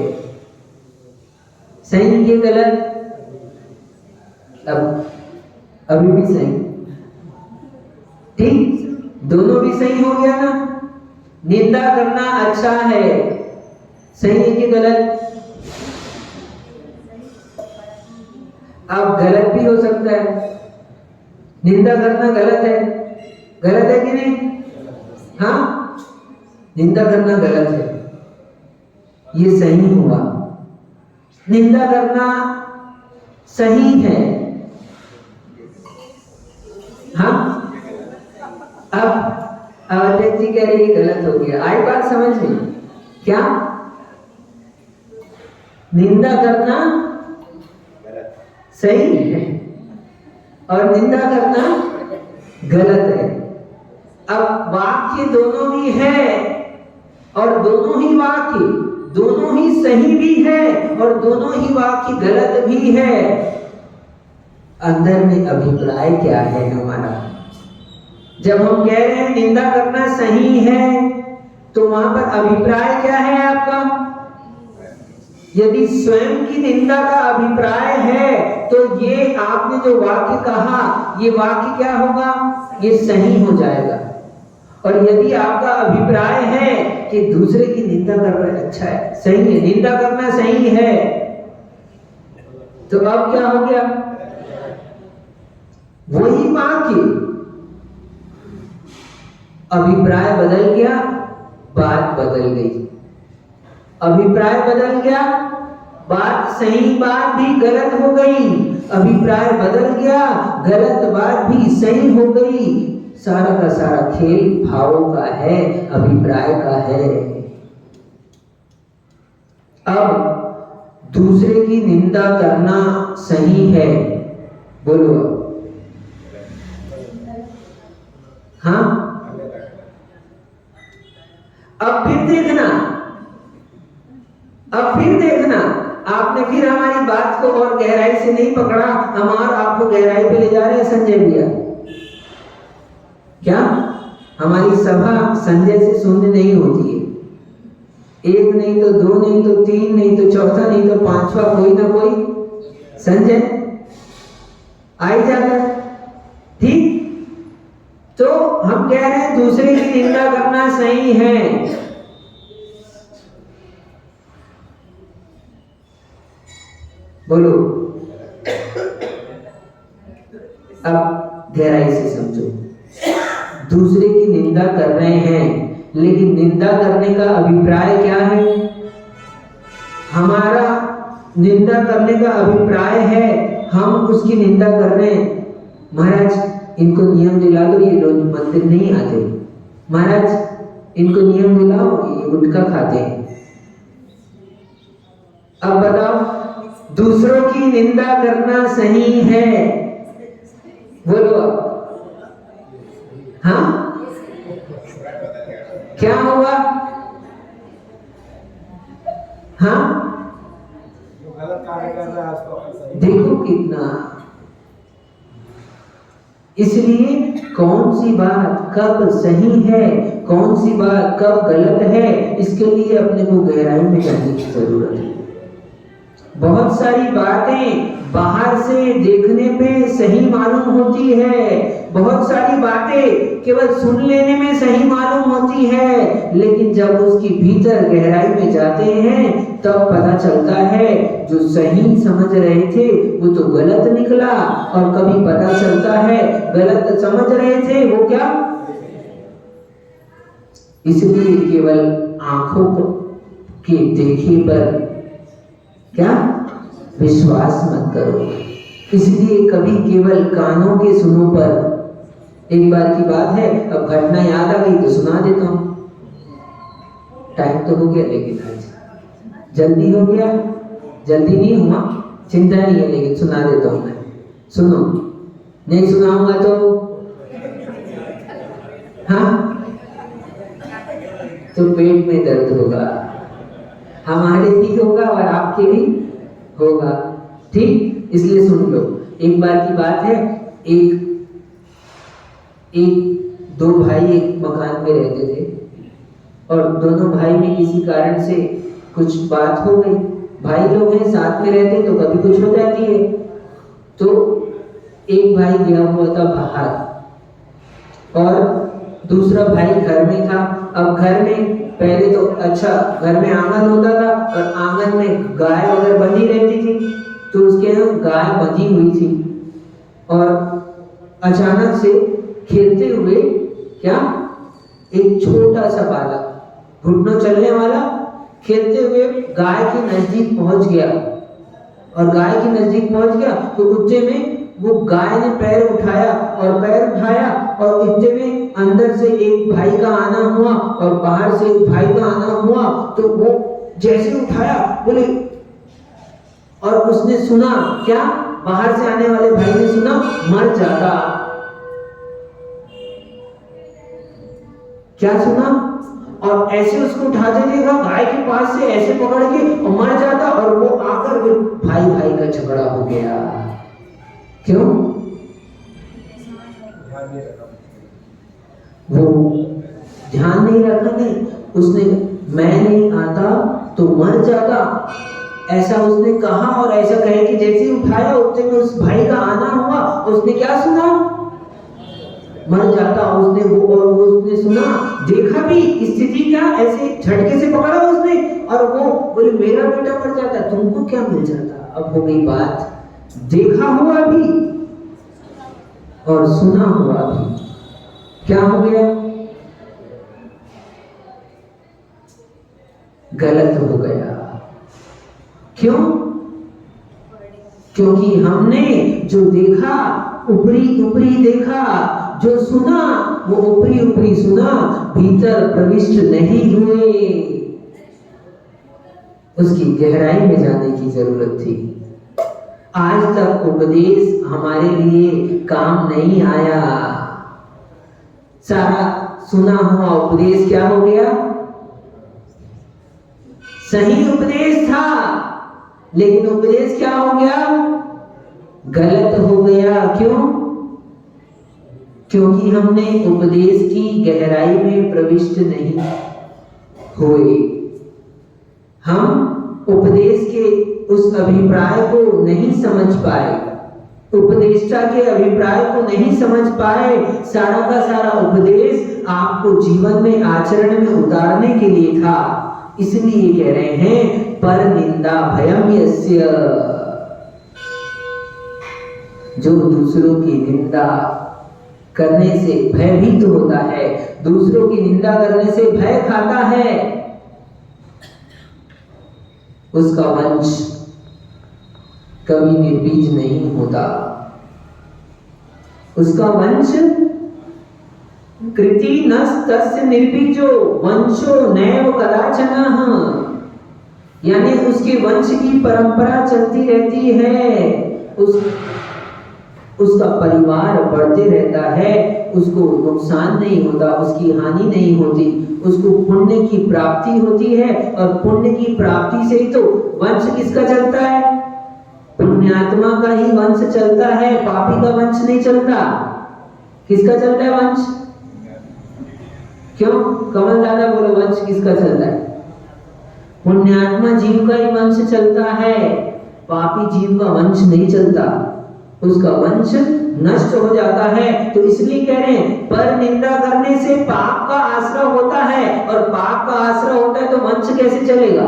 सही कि गलत? अब अभी भी सही, ठीक, दोनों भी सही हो गया ना। निंदा करना अच्छा है, सही है कि गलत? अब गलत भी हो सकता है, निंदा करना गलत है कि नहीं? हाँ, निंदा करना गलत है, ये सही हुआ। निंदा करना सही है, हाँ। अब अवधेश जी कह रही है गलत हो गया, आई बात समझ में? क्या निंदा करना सही है और निंदा करना गलत है। अब वाक्य दोनों भी है और दोनों ही वाक्य दोनों ही सही भी है और दोनों ही वाक्य गलत भी है। अंदर में अभिप्राय क्या है हमारा? जब हम कह रहे हैं निंदा करना सही है तो वहां पर अभिप्राय क्या है आपका? यदि स्वयं की निंदा का अभिप्राय है तो ये आपने जो वाक्य कहा ये वाक्य क्या होगा? ये सही हो जाएगा। और यदि आपका अभिप्राय है कि दूसरे की निंदा करना अच्छा है, सही है, निंदा करना सही है, तो अब क्या हो गया? वही वाक्य, अभिप्राय बदल गया, बात बदल गई। अभिप्राय बदल गया, बात सही बात भी गलत हो गई। अभिप्राय बदल गया, गलत बात भी सही हो गई। सारा का सारा खेल भावों का है, अभिप्राय का है। अब दूसरे की निंदा करना सही है, बोलो। हाँ, अब फिर देखना, आपने फिर हमारी बात को और गहराई से नहीं पकड़ा, हम और आपको गहराई पे ले जा रहे हैं संजय भैया। क्या हमारी सभा संजय से शून्य नहीं होती है। एक नहीं तो दो नहीं तो तीन नहीं तो चौथा नहीं तो पांचवा कोई ना कोई संजय आ ही जाता है, ठीक। तो हम कह रहे हैं दूसरे की निंदा करना सही है। बोलो, अब गहराई से समझो। दूसरे की निंदा कर रहे हैं, लेकिन निंदा करने का अभिप्राय क्या है? हमारा निंदा करने का अभिप्राय है, हम उसकी निंदा कर रहे हैं। महाराज इनको नियम दिला दो, ये रोज मंदिर नहीं आते। महाराज इनको नियम दिलाओ, ये गुटखा खाते हैं। अब बताओ, दूसरों की निंदा करना सही है? बोलो, हाँ, क्या हुआ? हाँ, गलत कार्य कर रहा है उसको देखो कितना। इसलिए कौन सी बात कब सही है, कौन सी बात कब गलत है, इसके लिए अपने को गहराई में जाने की जरूरत है। बहुत सारी बातें बाहर से देखने पे सही मालूम होती है, बहुत सारी बातें केवल सुन लेने में सही मालूम होती है, लेकिन जब उसकी भीतर गहराई में जाते हैं तब पता चलता है जो सही समझ रहे थे वो तो गलत निकला, और कभी पता चलता है गलत समझ रहे थे वो क्या। इसलिए केवल आंखों के देखे पर क्या विश्वास मत करो। इसलिए कभी केवल कानों के सुनो पर। एक बार की बात है, अब घटना याद आ गई तो सुना देता हूं। टाइम तो हो गया, लेकिन आज जल्दी हो गया, जल्दी नहीं हुआ, चिंता नहीं है, लेकिन सुना देता हूं मैं। सुनो, नहीं सुनाऊंगा तो हाँ, तो पेट में दर्द होगा, हमारे भी होगा और आपके भी होगा, ठीक। इसलिए सुन लो। एक बार की बात है, एक दो भाई एक मकान में रहते थे और दोनों भाई में किसी कारण से कुछ बात हो गई। भाई लोग हैं, साथ में रहते तो कभी कुछ हो जाती है। तो एक भाई गया हुआ था बाहर और दूसरा भाई घर में था। अब घर में पहले तो अच्छा घर में आंगन होता था और आंगन में गाय वगैरह बंधी रहती थी, तो उसके यहाँ गाय बंधी हुई थी और अचानक से खेलते हुए क्या एक छोटा सा बालक घुटनों चलने वाला खेलते हुए गाय के नजदीक पहुंच गया और गाय के नजदीक पहुंच गया तो उतने में वो गाय ने पैर उठाया और इतने में अंदर से एक भाई का आना हुआ और बाहर से एक भाई का आना हुआ, तो वो जैसे उठाया बोले और उसने सुना क्या, बाहर से आने वाले भाई ने सुना मर जाता। क्या सुना? और ऐसे उसको उठाते देखा गाय के पास से ऐसे पकड़ के और मर जाता और वो आकर भाई भाई का झगड़ा हो गया। क्यों? वो ध्यान नहीं रखा, नहीं उसने मैं नहीं आता तो मर जाता ऐसा उसने कहा और ऐसा कहे कि जैसे उठाया उतने में उस भाई का आना हुआ, उसने क्या सुना मर जाता। उसने वो और उसने सुना देखा भी स्थिति क्या, ऐसे झटके से पकड़ा उसने और वो बोले मेरा बेटा मर जाता तुमको क्या मिल जाता। अब हो गई बात, देखा हुआ भी और सुना हुआ भी, क्या हो गया? गलत हो गया। क्यों? क्योंकि हमने जो देखा ऊपरी ऊपरी देखा, जो सुना वो ऊपरी ऊपरी सुना, भीतर प्रविष्ट नहीं हुए। उसकी गहराई में जाने की जरूरत थी। आज तक उपदेश हमारे लिए काम नहीं आया। सारा सुना हुआ उपदेश क्या हो गया? सही उपदेश था लेकिन उपदेश क्या हो गया? गलत हो गया। क्यों? क्योंकि हमने उपदेश की गहराई में प्रविष्ट नहीं हुए। हम उपदेश के उस अभिप्राय को नहीं समझ पाए, उपदेष्टा के अभिप्राय को नहीं समझ पाए। सारा का सारा उपदेश आपको जीवन में आचरण में उतारने के लिए था। इसलिए कह रहे हैं पर निंदा भयम यस्य, जो दूसरों की निंदा करने से भयभीत होता है, दूसरों की निंदा करने से भय खाता है, उसका वंश कभी निर्बीज नहीं होता। उसका वंश कृति नस्तस्य निर्बीजो वंशो नैव कदाचनः, यानी उसके वंश की परंपरा चलती रहती है, उसका परिवार बढ़ते रहता है, उसको नुकसान नहीं होता, उसकी हानि नहीं होती, उसको पुण्य की प्राप्ति होती है। और पुण्य की प्राप्ति से ही तो वंश किसका चलता है? पुण्यात्मा का ही वंश चलता है, पापी का वंश नहीं चलता। किसका चलता है वंश? क्यों? कमल दादा बोलो वंश किसका चलता है? पुण्यात्मा जीव का ही वंश चलता है, पापी जीव का वंश नहीं चलता, उसका वंश नष्ट हो जाता है। तो इसलिए कह रहे हैं पर निंदा करने से पाप का आश्रय होता है, और पाप का आश्रय होता है तो वंश कैसे चलेगा?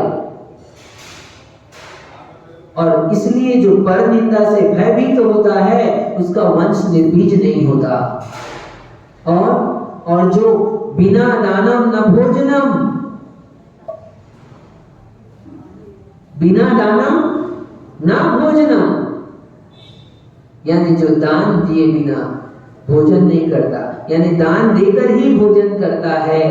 और इसलिए जो पर निंदा से भयभीत तो होता है उसका वंश निर्बीज नहीं होता। और जो बिना दानम न भोजनम, बिना दानम न भोजनम, यानी जो दान दिए बिना भोजन नहीं करता, यानी दान देकर ही भोजन करता है,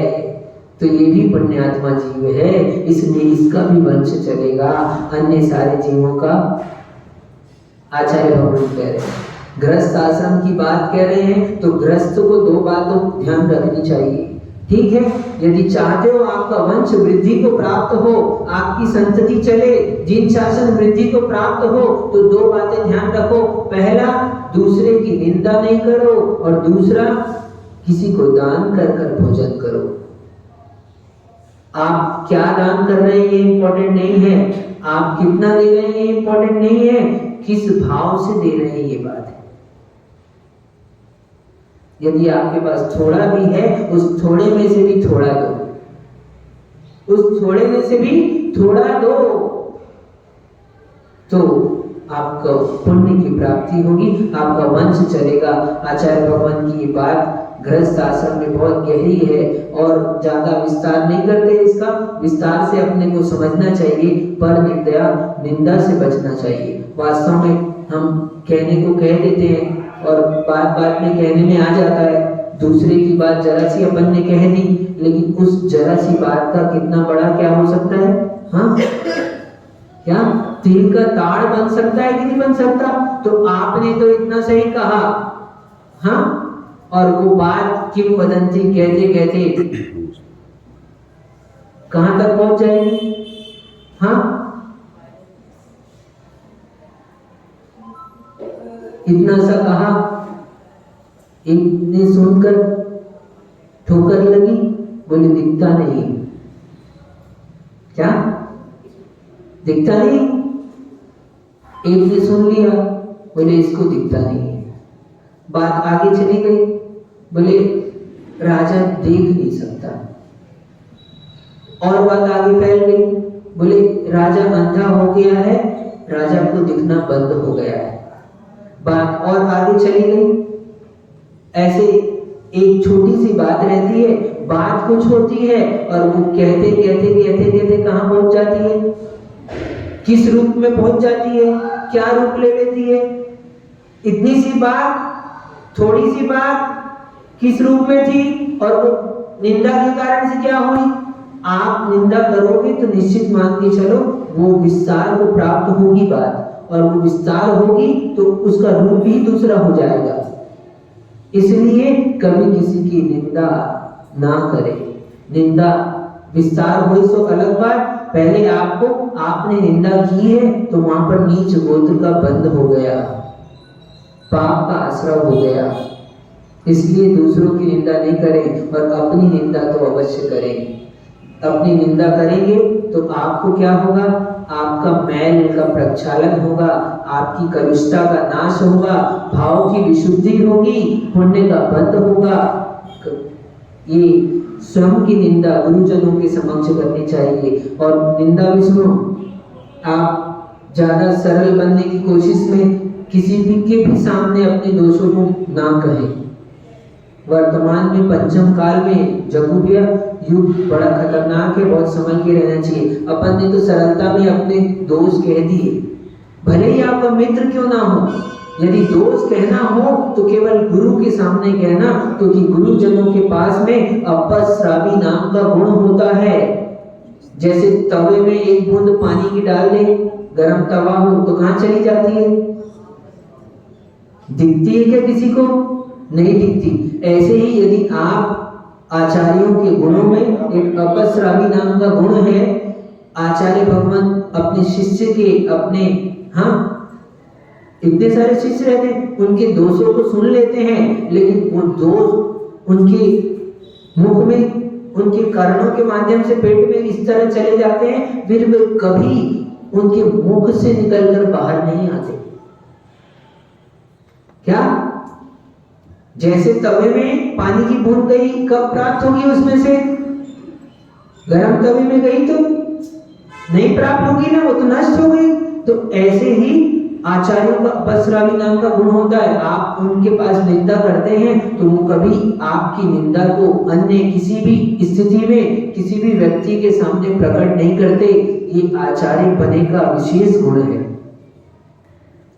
तो ये भी पुण्यात्मा जीव है। इसलिए इसका भी वंश चलेगा, अन्य सारे जीवों का। आचार्य भगवान कह रहे हैं गृहस्थ आश्रम की बात कह रहे हैं, तो गृहस्थ को दो बातों ध्यान रखनी चाहिए। ठीक है, यदि चाहते हो आपका वंश वृद्धि को प्राप्त हो, आपकी संतति चले, जीन शासन वृद्धि को प्राप्त हो, तो दो बातें ध्यान रखो। पहला, दूसरे की निंदा नहीं करो, और दूसरा, किसी को दान कर कर भोजन करो। आप क्या दान कर रहे हैं ये इंपॉर्टेंट नहीं है, आप कितना दे रहे हैं ये इंपॉर्टेंट नहीं है, किस भाव से दे रहे हैं ये बात है। यदि आपके पास थोड़ा भी है, उस थोड़े में से भी थोड़ा दो, उस थोड़े में से भी थोड़ा दो, तो आपको पुण्य की प्राप्ति होगी, आपका वंश चलेगा। आचार्य भगवान की ये बात गृहस्थ आश्रम में बहुत गहरी है और ज्यादा विस्तार नहीं करते इसका। विस्तार से अपने को समझना चाहिए, पर निंदा से बचना चाहिए। वास्तव में हम कहने को कह देते हैं और बात बात में कहने में आ जाता है, दूसरे की बात जरा सी अपन ने कह दी, लेकिन उस जरा सी बात का कितना बड़ा क्या हो सकता है, हाँ, क्या तिल का ताड़ बन सकता है कि नहीं बन सकता। तो आपने तो इतना सही कहा, हाँ, और वो बात किंवदंती कहते कहते कहां तक पहुंच जाएगी, हाँ, इतना सा कहा, इतने सुनकर ठोकर लगी, बोले दिखता नहीं, क्या दिखता नहीं। एक ने सुन लिया, बोले इसको दिखता नहीं। बात आगे चली गई, बोले राजा देख नहीं सकता, और बात आगे फैल गई, बोले राजा अंधा हो गया है, राजा को दिखना बंद हो गया है। बात और आगे चली गई, ऐसे एक छोटी सी बात रहती है, बात कुछ होती है और वो कहते कहते कहते कहते कहां पहुंच जाती है, किस रूप में पहुंच जाती है, क्या रूप ले लेती है। इतनी सी बात, थोड़ी सी बात किस रूप में थी, और वो निंदा के कारण से क्या हुई। आप निंदा करोगे तो निश्चित मान के चलो वो विस्तार को प्राप्त होगी बात, और वो विस्तार होगी तो उसका रूप भी दूसरा हो जाएगा। इसलिए कभी किसी की निंदा ना करें। निंदा विस्तार हो सो अलग बात, पहले आपने निंदा की है तो वहां पर नीच गोत्र का बंद हो गया, पाप का आश्रय हो गया। इसलिए दूसरों की निंदा नहीं करें और अपनी निंदा तो अवश्य करें। अपनी निंदा करेंगे तो आपको क्या होगा, आपका मैल का प्रक्षालन होगा, आपकी कलुषता का नाश होगा, भाव की विशुद्धि होगी, पुण्य का बंध होगा। ये स्वयं की निंदा गुरुजनों के समक्ष करनी चाहिए। और निंदा भी सुनो, आप ज्यादा सरल बनने की कोशिश में किसी के भी सामने अपने दोषों को ना कहें। वर्तमान में पंचम काल में जगुबिया युग बड़ा खतरनाक है, बहुत समझ के रहना चाहिए। अपन ने तो सरलता में अपने दोष कह दिए, भले ही आपका मित्र क्यों ना हो, यदि दोष कहना हो तो केवल गुरु के सामने कहना, क्योंकि गुरुजनों के पास में अपस्रावी नाम का गुण होता है। जैसे तवे में एक बूंद पानी की डाल दे, गरम तवा हो तो कहां चली जाती है, दिखती है क्या किसी को, नहीं दिखती। ऐसे ही यदि आप आचार्यों के गुणों में एक अपस्रावी नाम का गुण है, आचार्य भगवान अपने शिष्य के अपने, हाँ, इतने सारे शिष्य रहते हैं, उनके दोषों को सुन लेते हैं, लेकिन वो दोष उनके मुख में, उनके कर्णों के माध्यम से पेट में इस तरह चले जाते हैं, फिर वे कभी उनके मुख से निकलकर बाहर नहीं आते। क्या, जैसे तवे में पानी की बूंद गई, कब प्राप्त होगी उसमें से, गरम तवे में गई तो नहीं प्राप्त होगी ना, वो तो नष्ट हो गई। तो ऐसे ही आचार्यों का अपस्रावी नाम का गुण होता है। आप उनके पास निंदा करते हैं तो वो कभी आपकी निंदा को अन्य किसी भी स्थिति में किसी भी व्यक्ति के सामने प्रकट नहीं करते। ये आचार्य बने का विशेष गुण है।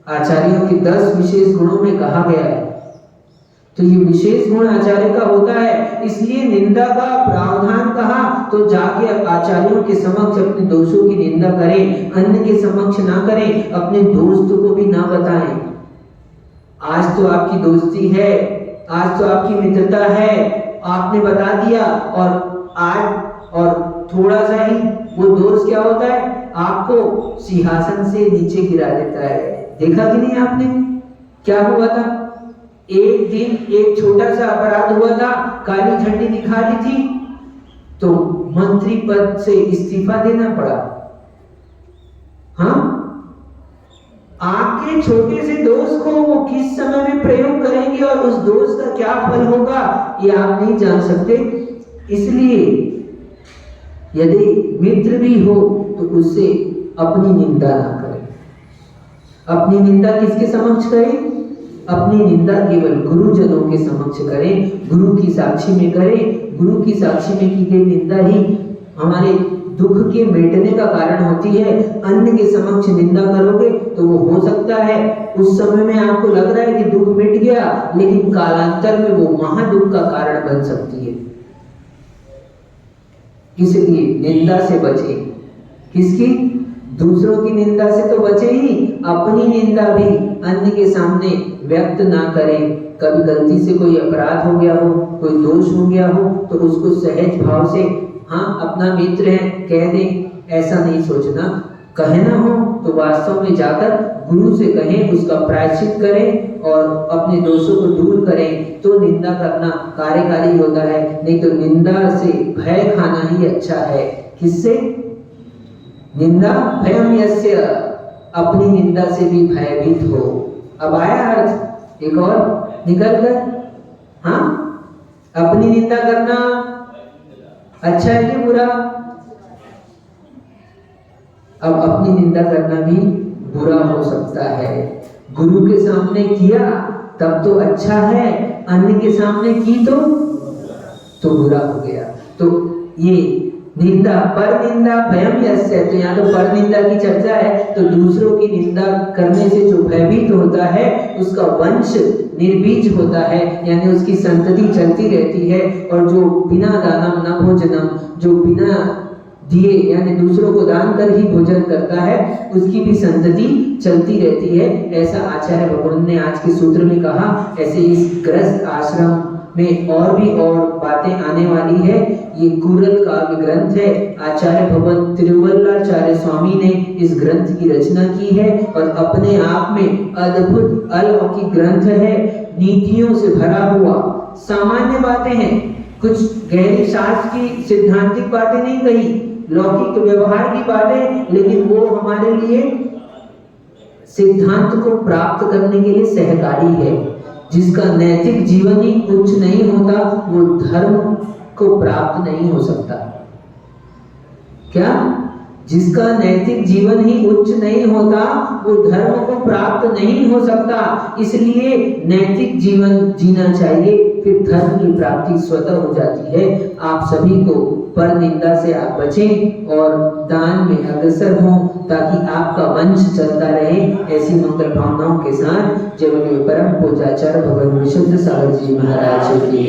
आचार्यों के 10 विशेष गुणों में कहा गया है, तो ये विशेष गुण आचार्य का होता है। इसलिए निंदा का प्रावधान कहा तो जाके आचार्यों के समक्ष अपने दोषों की निंदा करें, अन्य के समक्ष ना करें, अपने दोस्त को भी ना बताएं। आज तो आपकी दोस्ती है, आज तो आपकी मित्रता है, आपने बता दिया, और थोड़ा सा ही वो दोस्त क्या होता है, आपको सिंहासन से नीचे गिरा देता है। देखा कि नहीं आपने, क्या हुआ था, एक दिन एक छोटा सा अपराध हुआ था, काली झंडी दिखा दी थी तो मंत्री पद से इस्तीफा देना पड़ा। हाँ, आपके छोटे से दोस्त को वो किस समय में प्रयोग करेंगे करेंगे और उस दोष का क्या फल होगा ये आप नहीं जान सकते। इसलिए यदि मित्र भी हो तो उससे अपनी निंदा ना करें। अपनी निंदा किसके समक्ष करें? अपनी निंदा केवल गुरुजनों के समक्ष करें, गुरु की साक्षी में करें। गुरु की साक्षी में की गई निंदा ही हमारे दुख के मिटने का कारण होती है। अन्य के समक्ष निंदा करोगे तो वो हो सकता है उस समय में आपको लग रहा है कि दुख मिट गया, लेकिन कालांतर में वो महादुख का कारण बन सकती है। इसलिए निंदा से बचे। किसकी? दूसरों की निंदा से तो बचे ही, अपनी निंदा भी अन्य के सामने व्यक्त ना करें। कभी गलती से कोई अपराध हो गया हो, कोई दोष हो गया हो तो उसको सहज भाव से, हाँ अपना मित्र है कह दें, ऐसा नहीं सोचना। कहना हो तो वास्तव में जाकर गुरु से कहें, उसका प्रायश्चित करें और अपने दोषों को दूर करें, तो निंदा करना कार्यकारी होता है। नहीं तो निंदा से भय खाना ही अच्छा है। किससे? निंदा भयम यस्य, अपनी निंदा से भी भयभीत हो। अब आया अर्थ एक और निकल कर? हाँ, अपनी निंदा करना अच्छा है कि बुरा? अब अपनी निंदा करना भी बुरा हो सकता है। गुरु के सामने किया तब तो अच्छा है, अन्य के सामने की तो बुरा हो गया। तो ये निंदा, पर निंदा भयम यस्य, तो यहाँ तो पर निंदा की चर्चा है। तो दूसरों की निंदा करने से जो भयभीत होता है उसका वंश निर्बीज होता है, यानी उसकी संतति चलती रहती है। और जो बिना दानम न भोजनम, जो बिना दिए यानी दूसरों को दान कर ही भोजन करता है, उसकी भी संतति चलती रहती है। ऐसा आचार्य भगवान ने आज के सूत्र में कहा। ऐसे इस ग्रस्त आश्रम में और भी और बातें आने वाली है। ये कुरल काव्य ग्रंथ है। आचार्य भगवान तिरुवल्लाचार्य स्वामी ने इस ग्रंथ की रचना की है और अपने आप में अद्भुत अलौकिक ग्रंथ है। नीतियों से भरा हुआ, सामान्य बातें हैं, कुछ गहरी शास्त्र की सिद्धांतिक बातें नहीं कही, लौकिक व्यवहार की बातें, लेकिन वो हमारे लिए सिद्धांत को प्राप्त करने के लिए सहकारी है। जिसका नैतिक जीवन ही उच्च नहीं होता वो धर्म को प्राप्त नहीं हो सकता। क्या? जिसका नैतिक जीवन ही उच्च नहीं होता वो धर्म को प्राप्त नहीं हो सकता। इसलिए नैतिक जीवन जीना चाहिए, फिर धर्म की प्राप्ति स्वतः हो जाती है। आप सभी को पर निंदा से आप बचें और दान में अग्रसर हों ताकि आपका वंश चलता रहे। ऐसी मंगल भावनाओं के साथ जय बोले परम पूज्य आचार्य भगवान विशुद्ध सागर जी महाराज की